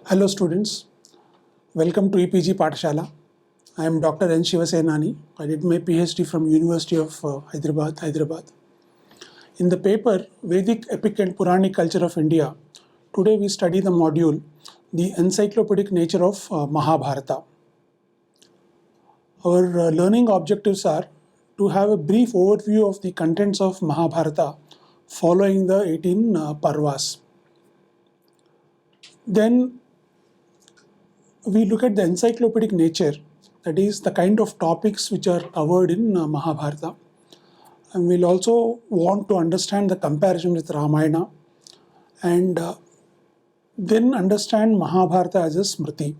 Hello students, welcome to EPG Pathshala. I am Dr. N. Shivasenani. I did my PhD from University of Hyderabad. In the paper Vedic Epic and Puranic Culture of India, today we study the module The Encyclopedic Nature of Mahabharata. Our learning objectives are to have a brief overview of the contents of Mahabharata following the 18 Parvas. Then we look at the encyclopedic nature, that is the kind of topics which are covered in Mahabharata. And we'll also want to understand the comparison with Ramayana and then understand Mahabharata as a Smriti.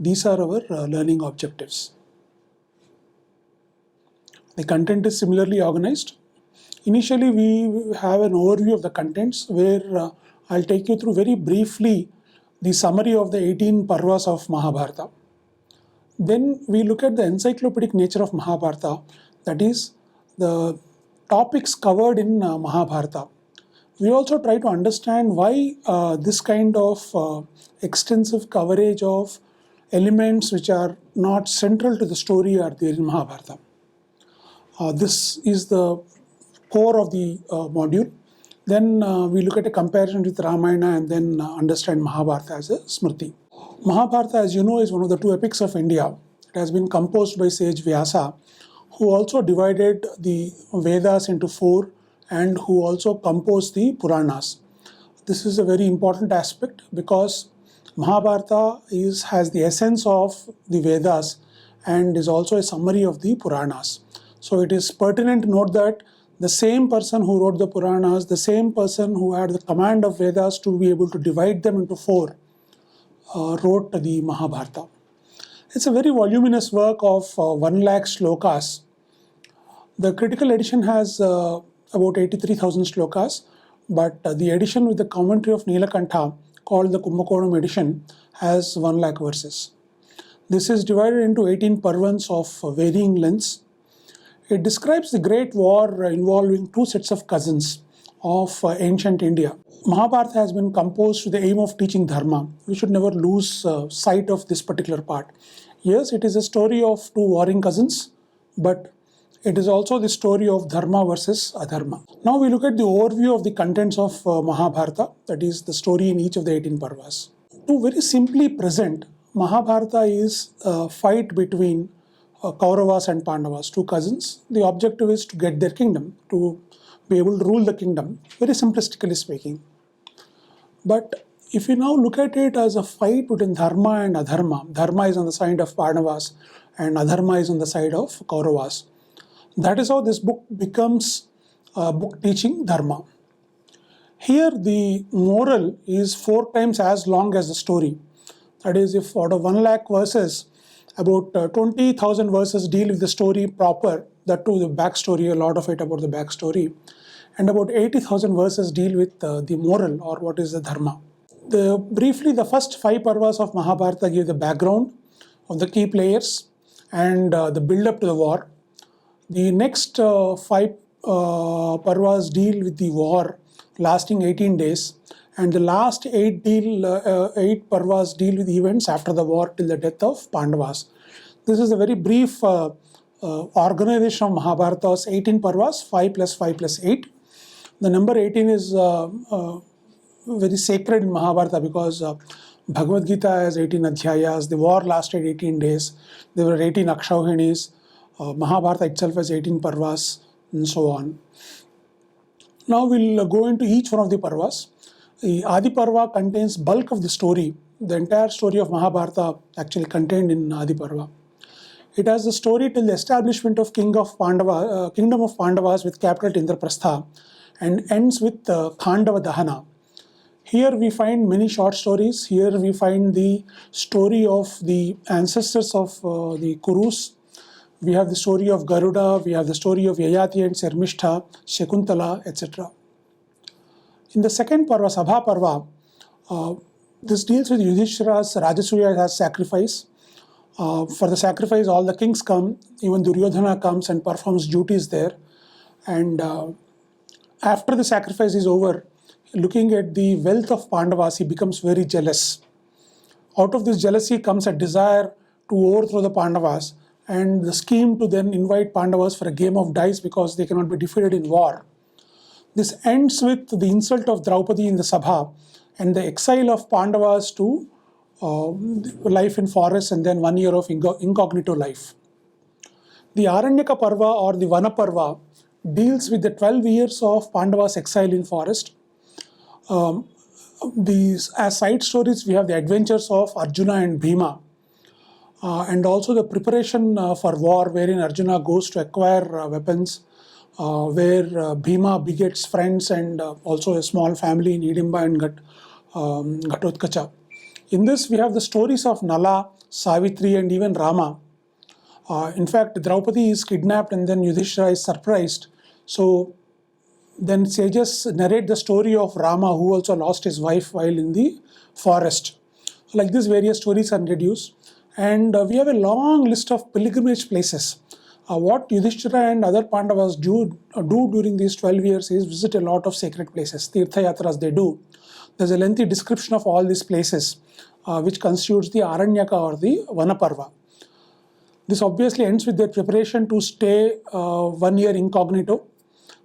These are our learning objectives. The content is similarly organized. Initially, we have an overview of the contents where I'll take you through very briefly the summary of the 18 Parvas of Mahabharata. Then we look at the encyclopedic nature of Mahabharata, that is the topics covered in Mahabharata. We also try to understand why this kind of extensive coverage of elements which are not central to the story are there in Mahabharata. This is the core of the module. Then we look at a comparison with Ramayana and then understand Mahabharata as a Smriti. Mahabharata, as you know, is one of the two epics of India. It has been composed by sage Vyasa, who also divided the Vedas into four and who also composed the Puranas. This is a very important aspect because Mahabharata has the essence of the Vedas and is also a summary of the Puranas. So it is pertinent to note that the same person who wrote the Puranas, the same person who had the command of Vedas to be able to divide them into four, wrote the Mahabharata. It's a very voluminous work of 1 lakh shlokas. The critical edition has about 83,000 shlokas, but the edition with the commentary of Nilakantha, called the Kumbakonam edition, has 1 lakh verses. This is divided into 18 parvans of varying lengths. It describes the great war involving two sets of cousins of ancient India. Mahabharata has been composed with the aim of teaching dharma. We should never lose sight of this particular part. Yes, it is a story of two warring cousins, but it is also the story of dharma versus adharma. Now we look at the overview of the contents of Mahabharata, that is the story in each of the 18 parvas. To very simply present, Mahabharata is a fight between Kauravas and Pandavas, two cousins. The objective is to get their kingdom, to be able to rule the kingdom, very simplistically speaking. But if you now look at it as a fight between dharma and adharma, dharma is on the side of Pandavas and adharma is on the side of Kauravas. That is how this book becomes a book teaching dharma. Here the moral is 4 times as long as the story. That is, if out of 1 lakh verses, about 20,000 verses deal with the story proper, that too the backstory, a lot of it about the backstory, and about 80,000 verses deal with the moral or what is the dharma. Briefly, the first 5 parvas of Mahabharata give the background of the key players and the build-up to the war. The next 5 parvas deal with the war lasting 18 days, and the last 8 parvas deal with events after the war till the death of Pandavas. This is a very brief organization of Mahabharata's 18 parvas, 5 plus 5 plus 8. The number 18 is very sacred in Mahabharata because Bhagavad Gita has 18 adhyayas, the war lasted 18 days, there were 18 akshauhinis, Mahabharata itself has 18 parvas, and so on. Now we'll go into each one of the parvas. The Adi Parva contains bulk of the story. The entire story of Mahabharata actually contained in Adi Parva. It has the story till the establishment of kingdom of Pandavas with capital Indraprastha and ends with Khandava Dahana. Here we find many short stories. Here we find the story of the ancestors of the Kurus. We have the story of Garuda, we have the story of Yayati and Sarmishtha, Shakuntala, etc. In the second parva, Sabha Parva, this deals with Yudhishthira's Rajasuya sacrifice. For the sacrifice, all the kings come, even Duryodhana comes and performs duties there. And after the sacrifice is over, looking at the wealth of Pandavas, he becomes very jealous. Out of this jealousy comes a desire to overthrow the Pandavas and the scheme to then invite Pandavas for a game of dice because they cannot be defeated in war. This ends with the insult of Draupadi in the Sabha and the exile of Pandavas to life in forests and then 1 year of incognito life. The Aranyaka Parva or the Vana Parva deals with the 12 years of Pandavas' exile in forest. As side stories, we have the adventures of Arjuna and Bhima, and also the preparation for war, wherein Arjuna goes to acquire weapons, where Bhima begets friends and also a small family in Hidimba and Ghatotkacha. In this, we have the stories of Nala, Savitri, and even Rama. In fact, Draupadi is kidnapped and then Yudhishthira is surprised. So then sages narrate the story of Rama, who also lost his wife while in the forest. Like this, various stories are introduced. And we have a long list of pilgrimage places. What Yudhishthira and other Pandavas do during these 12 years is visit a lot of sacred places. Tirtha Yatras they do. There's a lengthy description of all these places, which constitutes the Aranyaka or the Vanaparva. This obviously ends with their preparation to stay 1 year incognito,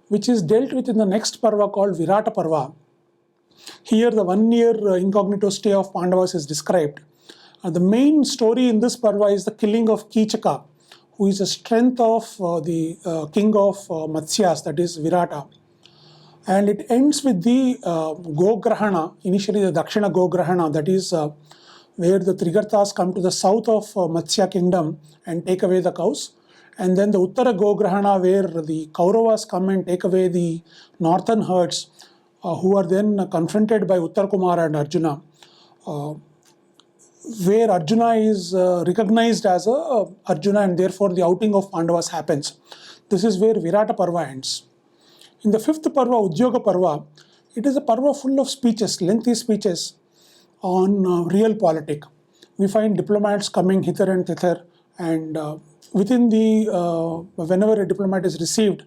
which is dealt with in the next Parva called Virata Parva. Here the 1 year incognito stay of Pandavas is described. The main story in this Parva is the killing of Kichaka, who is a strength of the king of Matsyas, that is Virata. And it ends with the Gograhana, initially the Dakshina Gograhana, that is where the Trigartas come to the south of Matsya kingdom and take away the cows. And then the Uttara Gograhana, where the Kauravas come and take away the northern herds, who are then confronted by Uttar Kumara and Arjuna, where Arjuna is recognized as Arjuna and therefore the outing of Pandavas happens. This is where Virata Parva ends. In the fifth Parva, Udyoga Parva, it is a Parva full of speeches, lengthy speeches on real politic. We find diplomats coming hither and thither, and within the whenever a diplomat is received,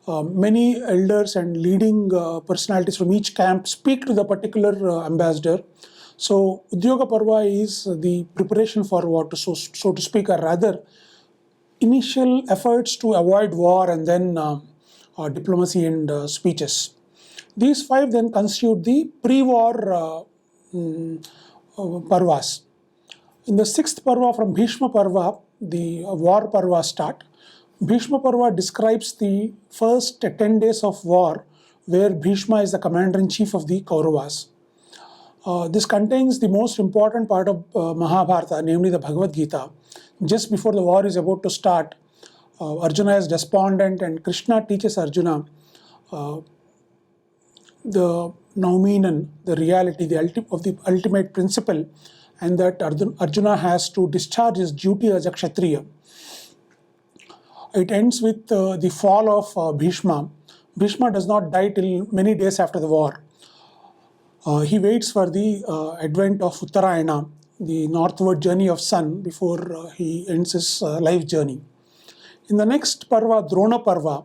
many elders and leading personalities from each camp speak to the particular ambassador. So Udyoga Parva is the preparation for war, so to speak, or rather initial efforts to avoid war and then diplomacy and speeches. These 5 then constitute the pre-war Parvas. In the 6th Parva from Bhishma Parva, the war Parva start. Bhishma Parva describes the first 10 days of war where Bhishma is the commander-in-chief of the Kauravas. This contains the most important part of Mahabharata, namely the Bhagavad Gita. Just before the war is about to start, Arjuna is despondent and Krishna teaches Arjuna the noumenon, the reality, of the ultimate principle, and that Arjuna has to discharge his duty as a Kshatriya. It ends with the fall of Bhishma. Bhishma does not die till many days after the war. He waits for the advent of Uttarayana, the northward journey of sun, before he ends his life journey. In the next Parva, Drona Parva,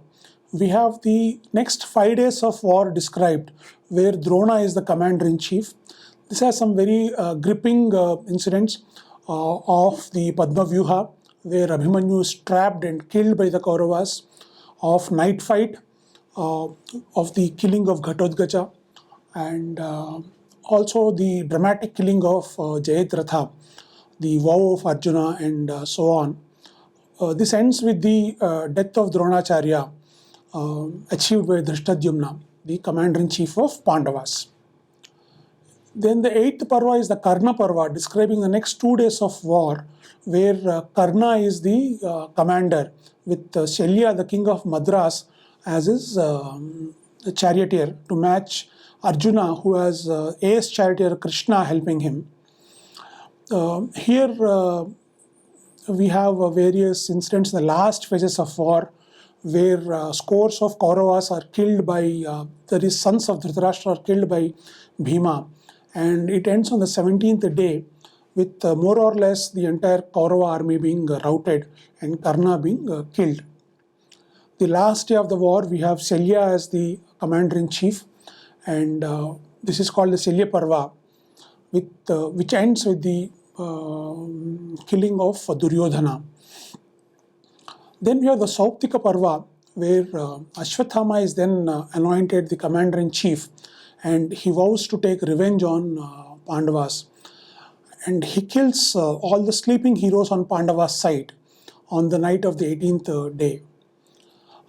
we have the next 5 days of war described, where Drona is the commander-in-chief. This has some very gripping incidents of the Padma Vyuha, where Abhimanyu is trapped and killed by the Kauravas, of night fight, of the killing of Ghatotkacha, and also the dramatic killing of Jayadratha, the vow of Arjuna, and so on. This ends with the death of Dronacharya, achieved by Drishtadyumna, the commander-in-chief of Pandavas. Then the 8th Parva is the Karna Parva, describing the next 2 days of war, where Karna is the commander, with Shalya, the king of Madras, as his charioteer to match Arjuna, who has ace charioteer Krishna helping him. Here we have various incidents in the last phases of war, where scores of Kauravas are killed by, that is, sons of Dhritarashtra are killed by Bhima. And it ends on the 17th day with more or less the entire Kaurava army being routed and Karna being killed. The last day of the war, we have Shalya as the commander-in-chief, and This is called the Shalya Parva, which ends with the killing of Duryodhana. Then we have the Sauptika Parva, where Ashwathama is then anointed the commander-in-chief, and he vows to take revenge on Pandavas. And he kills all the sleeping heroes on Pandava's side on the night of the 18th day.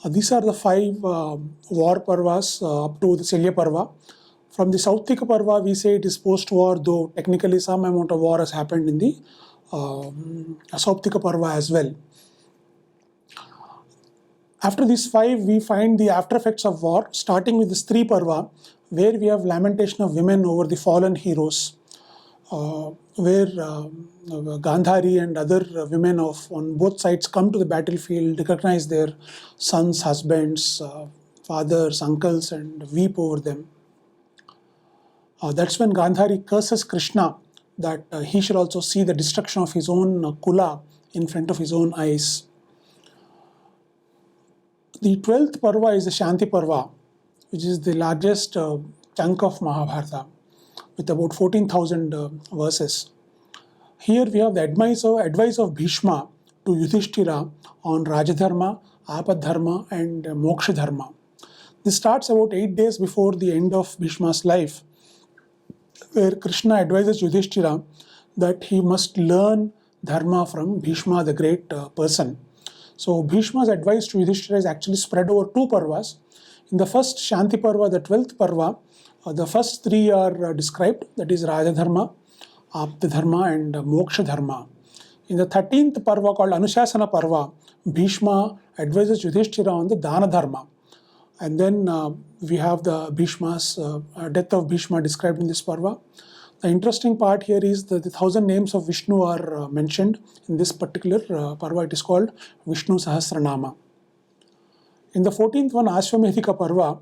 These are the 5 war parvas up to the Shalya Parva. From the Sauptika Parva, we say it is post-war, though technically some amount of war has happened in the Sauptika Parva as well. After these 5, we find the after effects of war, starting with the Stree Parva, where we have lamentation of women over the fallen heroes, where Gandhari and other women on both sides come to the battlefield, recognize their sons, husbands, fathers, uncles, and weep over them. That's when Gandhari curses Krishna that he shall also see the destruction of his own Kula in front of his own eyes. The 12th Parva is the Shanti Parva, which is the largest chunk of Mahabharata, with about 14,000 verses. Here we have the advice of Bhishma to Yudhishthira on Rajadharma, Apadharma, and Moksha Dharma. This starts about 8 days before the end of Bhishma's life, where Krishna advises Yudhishthira that he must learn Dharma from Bhishma, the great person. So Bhishma's advice to Yudhishthira is actually spread over 2 parvas. In the first Shanti Parva, the 12th Parva, the first 3 are described, that is Rajadharma, Aptadharma, and Moksha Dharma. In the 13th Parva, called Anushasana Parva, Bhishma advises Yudhishthira on the Dana Dharma. And then we have the Bhishma's death of Bhishma described in this Parva. The interesting part here is that the 1,000 names of Vishnu are mentioned in this particular Parva. It is called Vishnu Sahasranama. In the 14th one, Ashwamedhika Parva,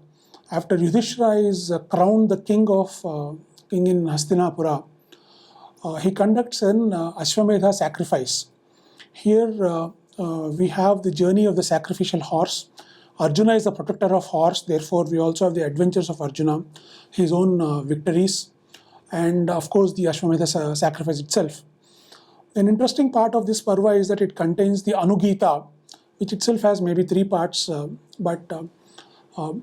after Yudhishthira is crowned the king in Hastinapura, he conducts an Ashwamedha sacrifice. Here we have the journey of the sacrificial horse. Arjuna is the protector of horse, therefore we also have the adventures of Arjuna, his own victories, and of course the Ashwamedha sacrifice itself. An interesting part of this Parva is that it contains the Anugita, which itself has maybe 3 parts, but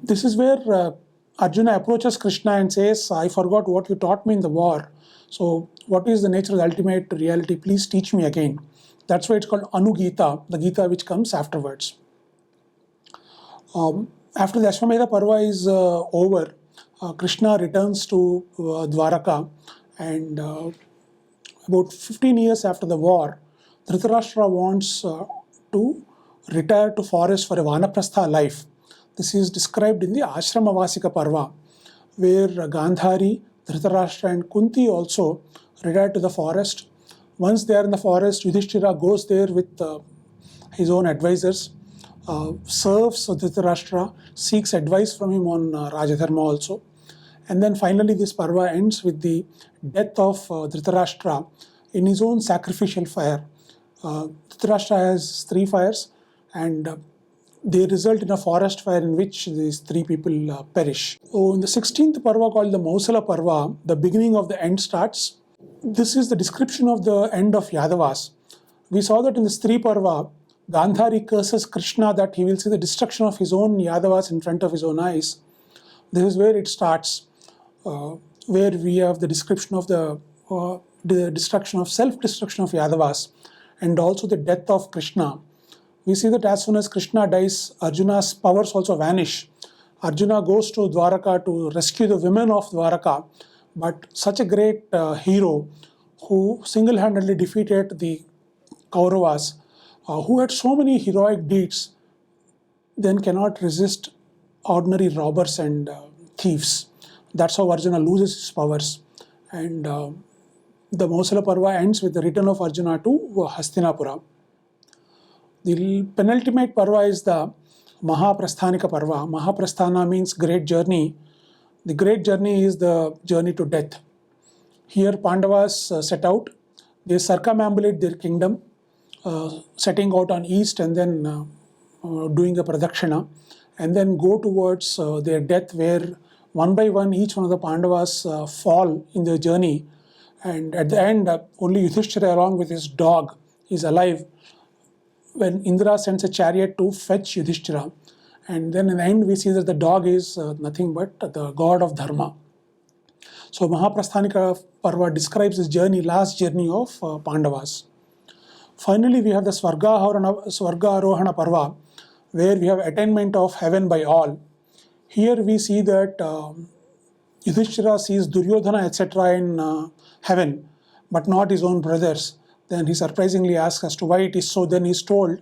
this is where Arjuna approaches Krishna and says, I forgot what you taught me in the war, so what is the nature of the ultimate reality? Please teach me again. That's why it's called Anugita, the Gita which comes afterwards. After the Ashwamedha Parva is over, Krishna returns to Dwaraka, and about 15 years after the war, Dhritarashtra wants to retire to forest for a Vanaprastha life. This is described in the Ashramavasika Parva, where Gandhari, Dhritarashtra, and Kunti also retire to the forest. Once they are in the forest, Yudhishthira goes there with his own advisors, serves Dhritarashtra, seeks advice from him on Rajadharma also. And then finally this Parva ends with the death of Dhritarashtra in his own sacrificial fire. Dhritarashtra has 3 fires, and they result in a forest fire in which these 3 people perish. So in the 16th Parva, called the Mausala Parva, the beginning of the end starts. This is the description of the end of Yadavas. We saw that in the Stree Parva, Gandhari curses Krishna that he will see the destruction of his own Yadavas in front of his own eyes. This is where it starts, where we have the description of the destruction of self-destruction of Yadavas, and also the death of Krishna. We see that as soon as Krishna dies, Arjuna's powers also vanish. Arjuna goes to Dwaraka to rescue the women of Dwaraka, but such a great hero who single-handedly defeated the Kauravas, who had so many heroic deeds, then cannot resist ordinary robbers and thieves. That's how Arjuna loses his powers. And the Mausala Parva ends with the return of Arjuna to Hastinapura. The penultimate Parva is the Mahaprasthanika Parva. Mahaprasthana means great journey. The great journey is the journey to death. Here Pandavas set out. They circumambulate their kingdom, setting out on east and then doing a pradakshina, and then go towards their death, where one by one, each one of the Pandavas fall in their journey. And at the end, only Yudhishthira along with his dog is alive when Indra sends a chariot to fetch Yudhishthira. And then in the end, we see that the dog is nothing but the god of Dharma. So Mahaprasthanika Parva describes this journey, last journey of Pandavas. Finally, we have the Swarga Arohana Parva, where we have attainment of heaven by all. Here we see that Yudhishthira sees Duryodhana etc. in heaven, but not his own brothers. Then he surprisingly asks as to why it is so. Then he is told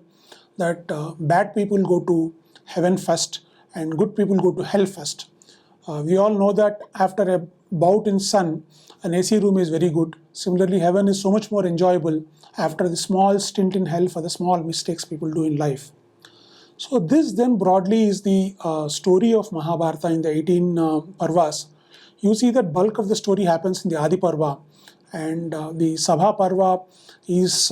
that bad people go to heaven first and good people go to hell first. We all know that after a bout in sun, an AC room is very good. Similarly, heaven is so much more enjoyable after the small stint in hell for the small mistakes people do in life. So this then broadly is the story of Mahabharata in the 18 Parvas. You see that bulk of the story happens in the Adi Parva, and the Sabha Parva is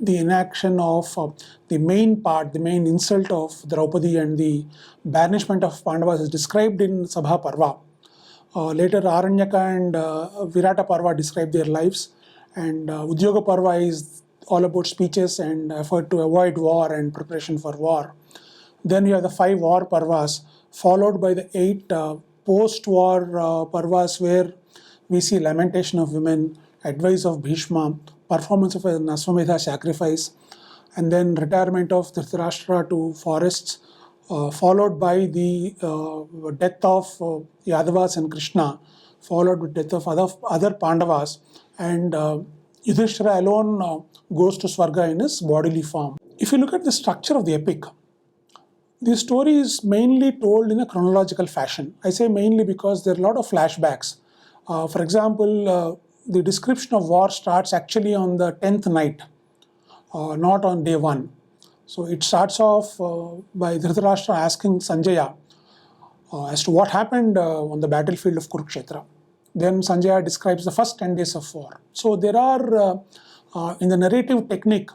the enaction of the main part, the main insult of Draupadi and the banishment of Pandavas is described in Sabha Parva. Later Aranyaka and Virata Parva describe their lives, and Udyoga Parva is all about speeches and effort to avoid war and preparation for war. Then you have the 5 war Parvas, followed by the 8 post-war Parvas, where we see lamentation of women, advice of Bhishma, performance of an Ashwamedha sacrifice, and then retirement of Dhritarashtra to forests, followed by the death of Yadavas and Krishna, followed with death of other Pandavas, and Yudhishthira alone goes to Swarga in his bodily form. If you look at the structure of the epic, the story is mainly told in a chronological fashion. I say mainly because there are a lot of flashbacks. For example, the description of war starts actually on the 10th night, not on day 1. So it starts off by Dhritarashtra asking Sanjaya as to what happened on the battlefield of Kurukshetra. Then Sanjaya describes the first 10 days of war. So there are, in the narrative technique,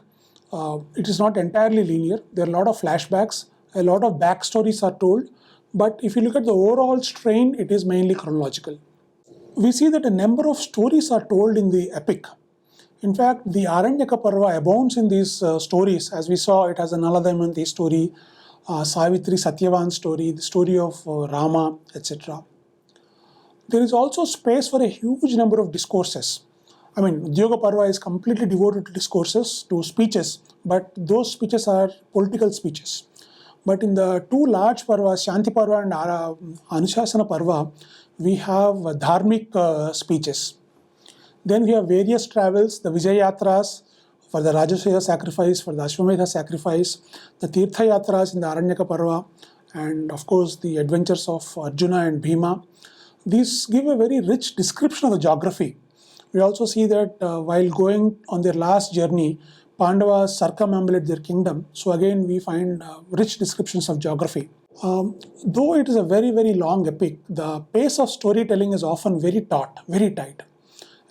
it is not entirely linear. There are a lot of flashbacks, a lot of backstories are told, but if you look at the overall strain, it is mainly chronological. We see that a number of stories are told in the epic. In fact, the Aranyaka Parva abounds in these stories. As we saw, it has a Nala Damayanti story, Savitri Satyavan story, the story of Rama, etc. There is also space for a huge number of discourses. I mean, Udyoga Parva is completely devoted to discourses, to speeches, but those speeches are political speeches. But in the 2 large Parvas, Shanti Parva and Anushasana Parva, we have dharmic speeches. Then we have various travels, the Vijayatras for the Rajasuya sacrifice, for the Ashwamedha sacrifice, the Tirtha Yatras in the Aranyaka Parva, and of course the adventures of Arjuna and Bhima. These give a very rich description of the geography. We also see that while going on their last journey, Pandavas circumambulate their kingdom. So again, we find rich descriptions of geography. Though it is a very, very long epic, the pace of storytelling is often very taut, very tight.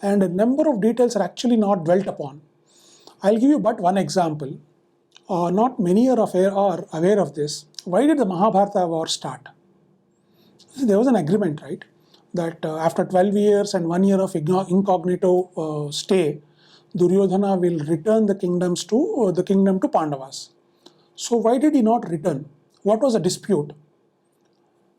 And a number of details are actually not dwelt upon. I'll give you but one example. Not many are aware of this. Why did the Mahabharata war start? There was an agreement, right? That after 12 years and 1 year of incognito stay, Duryodhana will return the kingdom to Pandavas. So why did he not return? What was the dispute?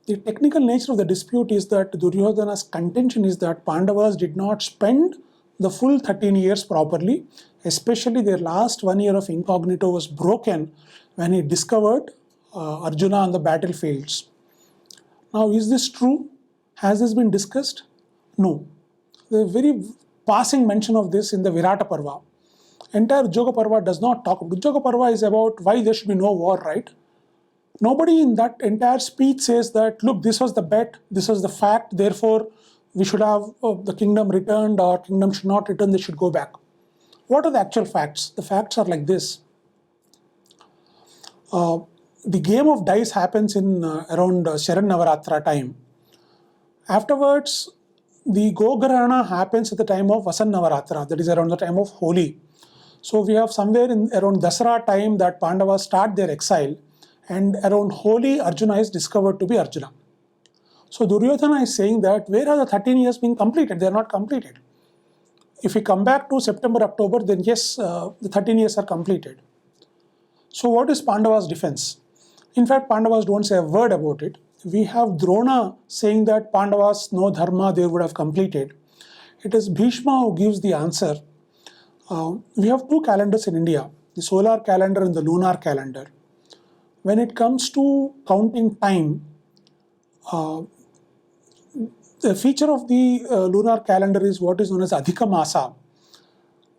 The technical nature of the dispute is that Duryodhana's contention is that Pandavas did not spend the full 13 years properly, especially their last 1 year of incognito was broken when he discovered Arjuna on the battlefields. Now, is this true? Has this been discussed? No. There is very passing mention of this in the Virata Parva. Entire Udyoga Parva does not talk. Udyoga Parva is about why there should be no war, right? Nobody in that entire speech says that, look, this was the bet, this was the fact, therefore we should have the kingdom returned or kingdom should not return, they should go back. What are the actual facts? The facts are like this. The game of dice happens in around Sharan Navaratra time. Afterwards, the Gograhana happens at the time of Vasan Navaratra, that is around the time of Holi. So we have somewhere in around Dasara time that Pandavas start their exile, and around Holi, Arjuna is discovered to be Arjuna. So Duryodhana is saying that where are the 13 years been completed? They are not completed. If we come back to September, October, then yes, the 13 years are completed. So what is Pandava's defense? In fact, Pandavas don't say a word about it. We have Drona saying that Pandavas no dharma they would have completed. It is Bhishma who gives the answer. We have two calendars in India, the solar calendar and the lunar calendar. When it comes to counting time, the feature of the lunar calendar is what is known as Adhika Masa.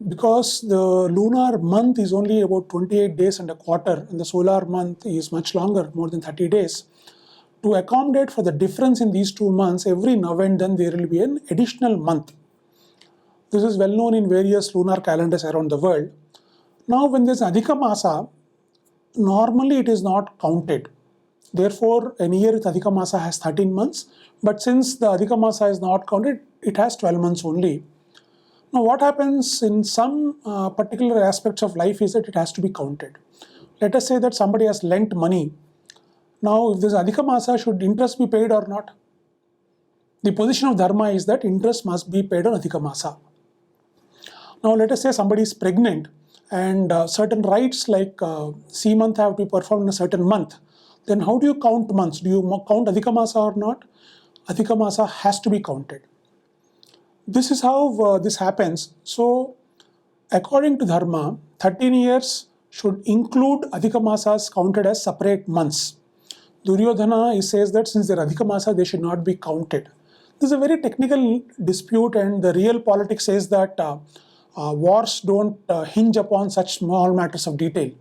Because the lunar month is only about 28 days and a quarter, and the solar month is much longer, more than 30 days. To accommodate for the difference in these 2 months, every now and then there will be an additional month. This is well known in various lunar calendars around the world. Now, when there is Adhika Masa, normally it is not counted. Therefore, a year with Adhika Masa has 13 months, but since the Adhika Masa is not counted, it has 12 months only. Now, what happens in some particular aspects of life is that it has to be counted. Let us say that somebody has lent money. Now, if this Adhika Masa, should interest be paid or not? The position of Dharma is that interest must be paid on Adhika Masa. Now, let us say somebody is pregnant and certain rites like Seemanth have to be performed in a certain month. Then how do you count months? Do you count Adhika Masa or not? Adhika Masa has to be counted. This is how this happens. So, according to Dharma, 13 years should include Adhika Masas counted as separate months. Duryodhana says that since they are Adhika Masa, they should not be counted. This is a very technical dispute, and the real politics says that wars don't hinge upon such small matters of detail.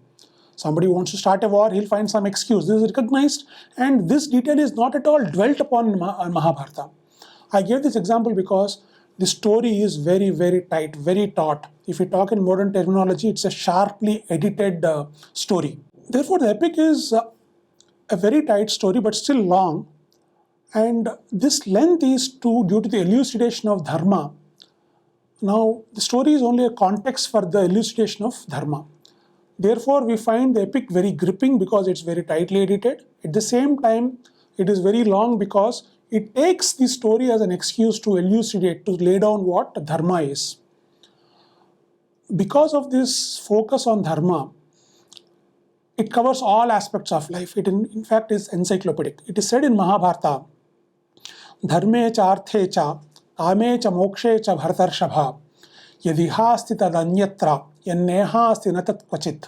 Somebody wants to start a war, he'll find some excuse. This is recognized, and this detail is not at all dwelt upon in Mahabharata. I gave this example because the story is very, very tight, very taut. If we talk in modern terminology, it's a sharply edited story. Therefore, the epic is a very tight story, but still long. And this length is due to the elucidation of Dharma. Now, the story is only a context for the elucidation of Dharma. Therefore, we find the epic very gripping because it's very tightly edited. At the same time, it is very long because it takes the story as an excuse to elucidate, to lay down what Dharma is. Because of this focus on Dharma, it covers all aspects of life. It in fact is encyclopedic. It is said in Mahabharata, Dharme cha arthe cha, kame cha mokshe cha bhartarshabha, yadihasti tad anyatra, yannehasti natat kvachit.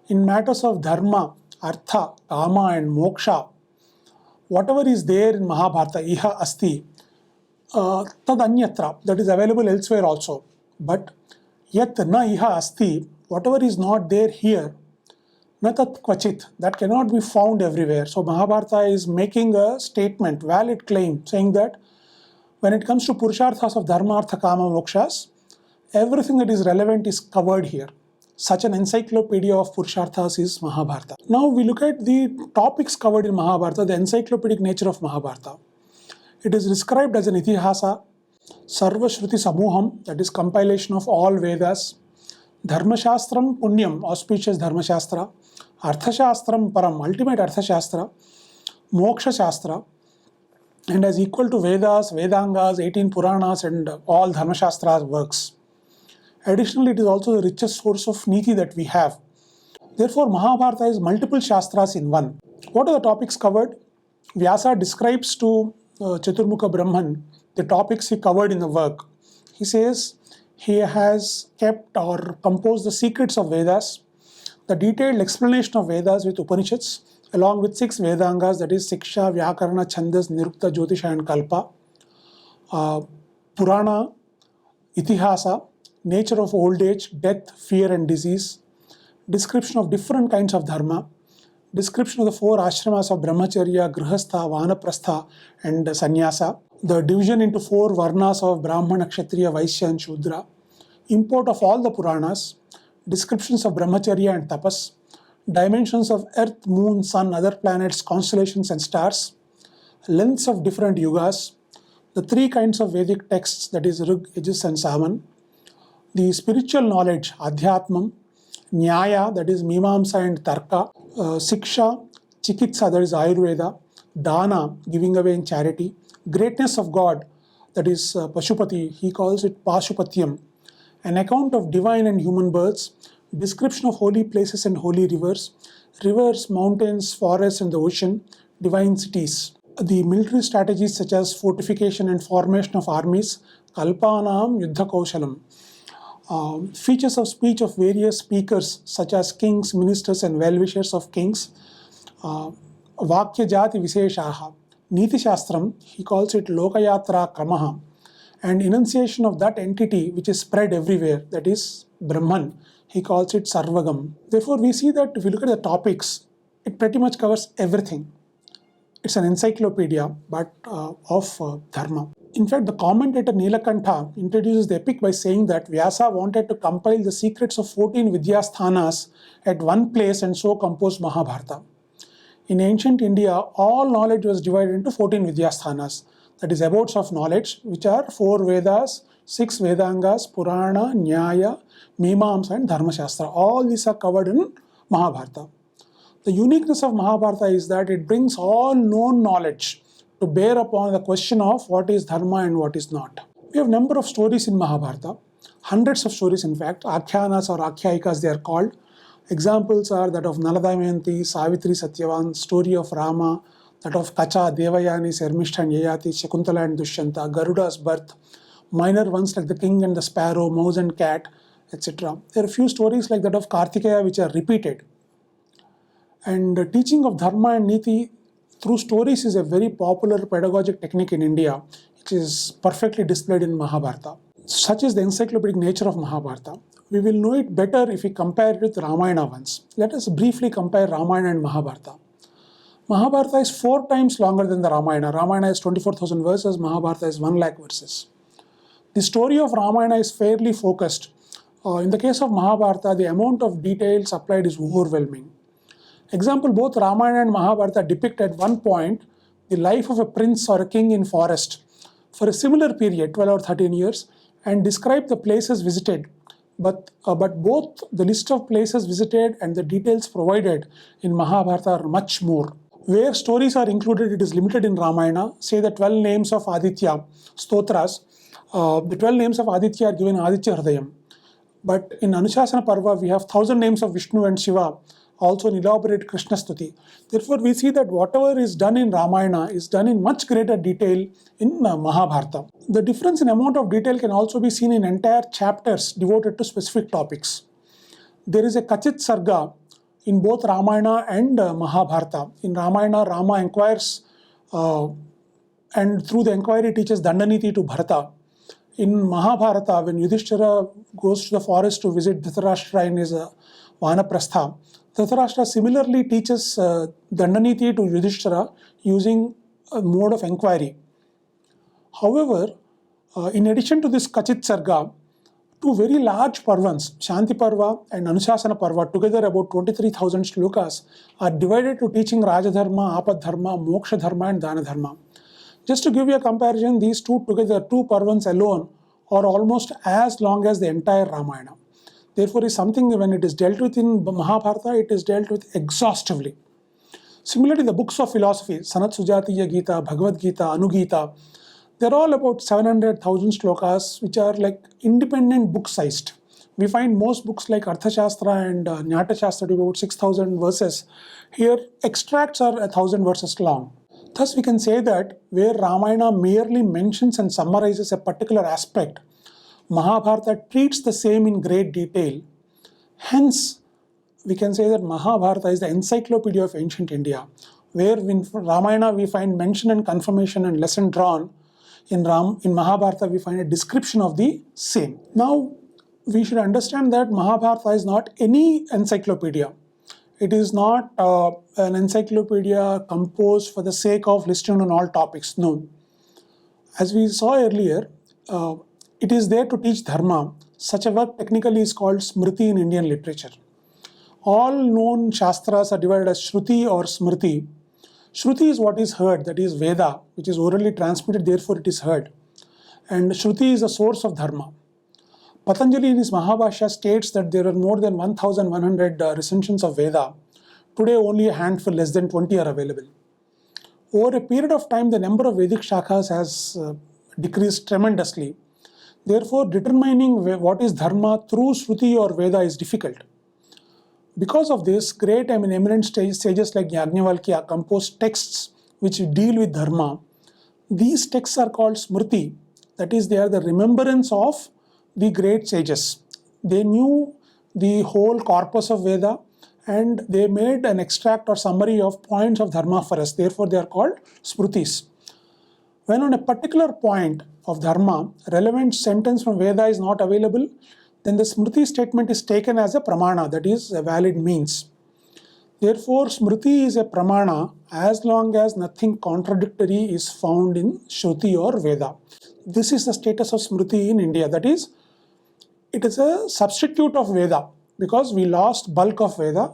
In matters of Dharma, Artha, Kama and Moksha, whatever is there in Mahabharata, iha asti, tad anyatra, that is available elsewhere also. But yet na iha asti, whatever is not there here, na tat kvachit, that cannot be found everywhere. So Mahabharata is making a statement, valid claim, saying that when it comes to Purusharthas of Dharma, Artha, Kama, Mokshas, everything that is relevant is covered here. Such an encyclopedia of Purusharthas is Mahabharata. Now we look at the topics covered in Mahabharata, the encyclopedic nature of Mahabharata. It is described as an Itihasa, Sarva Shruti Samuham, that is compilation of all Vedas, Dharmashastram Punyam, auspicious Dharmashastra, Arthashastram Param, ultimate Arthashastra, Moksha Shastra, and as equal to Vedas, Vedangas, 18 Puranas and all Dharmashastras works. Additionally, it is also the richest source of Niti that we have. Therefore, Mahabharata is multiple Shastras in one. What are the topics covered? Vyasa describes to Chaturmukha Brahman the topics he covered in the work. He says he has kept or composed the secrets of Vedas, the detailed explanation of Vedas with Upanishads, along with 6 Vedangas, that is Siksha, Vyakarana, Chandas, Nirukta, Jyotisha and Kalpa, Purana, Itihasa, nature of old age, death, fear and disease, description of different kinds of dharma, description of the 4 ashramas of Brahmacharya, Grihastha, Vanaprastha and Sannyasa, the division into 4 varnas of Brahmana, Kshatriya, Vaishya and Shudra, import of all the Puranas, descriptions of Brahmacharya and Tapas, dimensions of earth, moon, sun, other planets, constellations and stars, lengths of different yugas, the 3 kinds of Vedic texts, that is Rig, Yajus and Saman, the spiritual knowledge, Adhyatmam, Nyaya, that is Mimamsa and Tarka, Siksha, Chikitsa, that is Ayurveda, Dana, giving away in charity. Greatness of God, that is Pashupati, he calls it Pashupatyam. An account of divine and human births, description of holy places and holy rivers, mountains, forests, and the ocean, divine cities. The military strategies such as fortification and formation of armies, Kalpanam Yuddha Kaushalam. Features of speech of various speakers such as kings, ministers, and well-wishers of kings. Vakya Jati Visheshaha. Niti Shastram, he calls it Lokayatra Kramaha. And enunciation of that entity which is spread everywhere, that is Brahman, he calls it Sarvagam. Therefore, we see that if you look at the topics, it pretty much covers everything. It's an encyclopedia, but of Dharma. In fact, the commentator Nilakantha introduces the epic by saying that Vyasa wanted to compile the secrets of 14 Vidyasthanas at one place and so compose Mahabharata. In ancient India, all knowledge was divided into 14 Vidyasthanas, that is abodes of knowledge, which are 4 Vedas, 6 Vedangas, Purana, Nyaya, Mimamsa, and Dharma Shastra. All these are covered in Mahabharata. The uniqueness of Mahabharata is that it brings all known knowledge to bear upon the question of what is Dharma and what is not. We have a number of stories in Mahabharata, hundreds of stories in fact, Akhyanas or Akhyayikas they are called. Examples are that of Nala Damayanti, Savitri Satyavan, story of Rama, that of Kacha, Devayani, Sharmishta and Yayati, Shakuntala and Dushyanta, Garuda's birth, minor ones like the king and the sparrow, mouse and cat, etc. There are a few stories like that of Kartikeya which are repeated. And teaching of Dharma and Niti through stories is a very popular pedagogic technique in India, which is perfectly displayed in Mahabharata. Such is the encyclopedic nature of Mahabharata. We will know it better if we compare it with Ramayana once. Let us briefly compare Ramayana and Mahabharata. Mahabharata is 4 times longer than the Ramayana. Ramayana is 24,000 verses, Mahabharata is 1 lakh verses. The story of Ramayana is fairly focused. In the case of Mahabharata, the amount of details applied is overwhelming. Example, both Ramayana and Mahabharata depict at one point the life of a prince or a king in forest for a similar period, 12 or 13 years, and describe the places visited. But both the list of places visited and the details provided in Mahabharata are much more. Where stories are included, it is limited in Ramayana. Say the 12 names of Aditya, Stotras. The 12 names of Aditya are given Aditya Hridayam. But in Anushasana Parva, we have 1,000 names of Vishnu and Shiva, also an elaborate Krishna Stuti. Therefore, we see that whatever is done in Ramayana is done in much greater detail in Mahabharata. The difference in amount of detail can also be seen in entire chapters devoted to specific topics. There is a Kachit Sarga in both Ramayana and Mahabharata. In Ramayana, Rama inquires and through the inquiry teaches Dandaniti to Bharata. In Mahabharata, when Yudhishthira goes to the forest to visit Dhritarashtra in his Vanaprastha, Dhritarashtra similarly teaches Dandaniti to Yudhishthira using a mode of inquiry. However, in addition to this Kachit Sarga, 2 very large parvans, Shanti Parva and Anushasana Parva, together about 23,000 shlokas, are divided to teaching Rajadharma, Apadharma, Moksha Dharma and Dana Dharma. Just to give you a comparison, these two together, 2 parvans alone, are almost as long as the entire Ramayana. Therefore, is something when it is dealt with in Mahabharata, it is dealt with exhaustively. Similarly, the books of philosophy, Sanat Sujatiya Gita, Bhagavad Gita, Anugita, they're all about 700,000 shlokas, which are like independent book sized. We find most books like Arthashastra and Nyata Shastra to be about 6,000 verses. Here, extracts are 1,000 verses long. Thus, we can say that where Ramayana merely mentions and summarizes a particular aspect, Mahabharata treats the same in great detail. Hence, we can say that Mahabharata is the encyclopedia of ancient India, where in Ramayana we find mention and confirmation and lesson drawn. In Mahabharata we find a description of the same. Now, we should understand that Mahabharata is not any encyclopedia. It is not an encyclopedia composed for the sake of listing on all topics. No. As we saw earlier, it is there to teach Dharma. Such a work technically is called Smriti in Indian literature. All known Shastras are divided as Shruti or Smriti. Shruti is what is heard, that is Veda, which is orally transmitted, therefore it is heard. And Shruti is the source of Dharma. Patanjali in his Mahabhashya states that there are more than 1,100 recensions of Veda. Today only a handful, less than 20 are available. Over a period of time, the number of Vedic shakhas has decreased tremendously. Therefore, determining what is dharma through Shruti or Veda is difficult. Because of this, eminent sages like Yajnavalkya composed texts which deal with dharma. These texts are called Smriti, that is, they are the remembrance of the great sages. They knew the whole corpus of Veda and they made an extract or summary of points of dharma for us. Therefore, they are called Smritis. When on a particular point of dharma, relevant sentence from Veda is not available, then the Smriti statement is taken as a pramana, that is, a valid means. Therefore, Smriti is a pramana as long as nothing contradictory is found in Shruti or Veda. This is the status of Smriti in India, that is, it is a substitute of Veda because we lost bulk of Veda.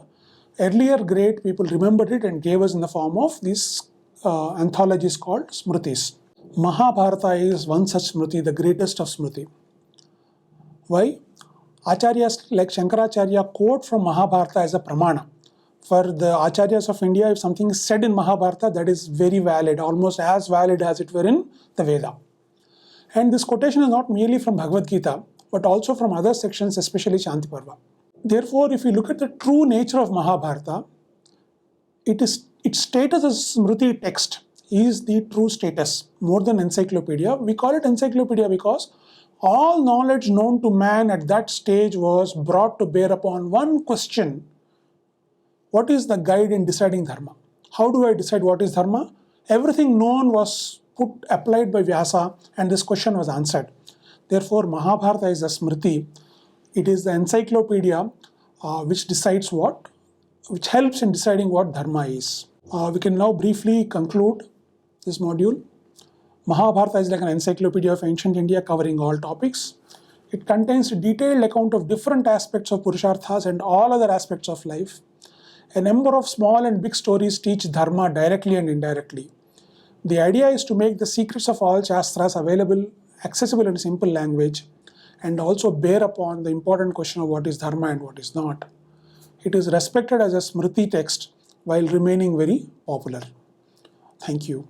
Earlier great people remembered it and gave us in the form of these anthologies called Smritis. Mahabharata is one such Smriti, the greatest of Smriti. Why? Acharyas like Shankaracharya quote from Mahabharata as a pramana. For the Acharyas of India, if something is said in Mahabharata, that is very valid, almost as valid as it were in the Veda. And this quotation is not merely from Bhagavad Gita, but also from other sections, especially Shanti Parva. Therefore, if you look at the true nature of Mahabharata, its status as Smriti text is the true status, more than encyclopedia. We call it encyclopedia because all knowledge known to man at that stage was brought to bear upon one question. What is the guide in deciding dharma? How do I decide what is dharma? Everything known was applied by Vyasa and this question was answered. Therefore, Mahabharata is a Smriti. It is the encyclopedia which helps in deciding what dharma is. We can now briefly conclude this module. Mahabharata is like an encyclopedia of ancient India covering all topics. It contains a detailed account of different aspects of Purusharthas and all other aspects of life. A number of small and big stories teach dharma directly and indirectly. The idea is to make the secrets of all Shastras accessible in simple language, and also bear upon the important question of what is dharma and what is not. It is respected as a Smriti text while remaining very popular. Thank you.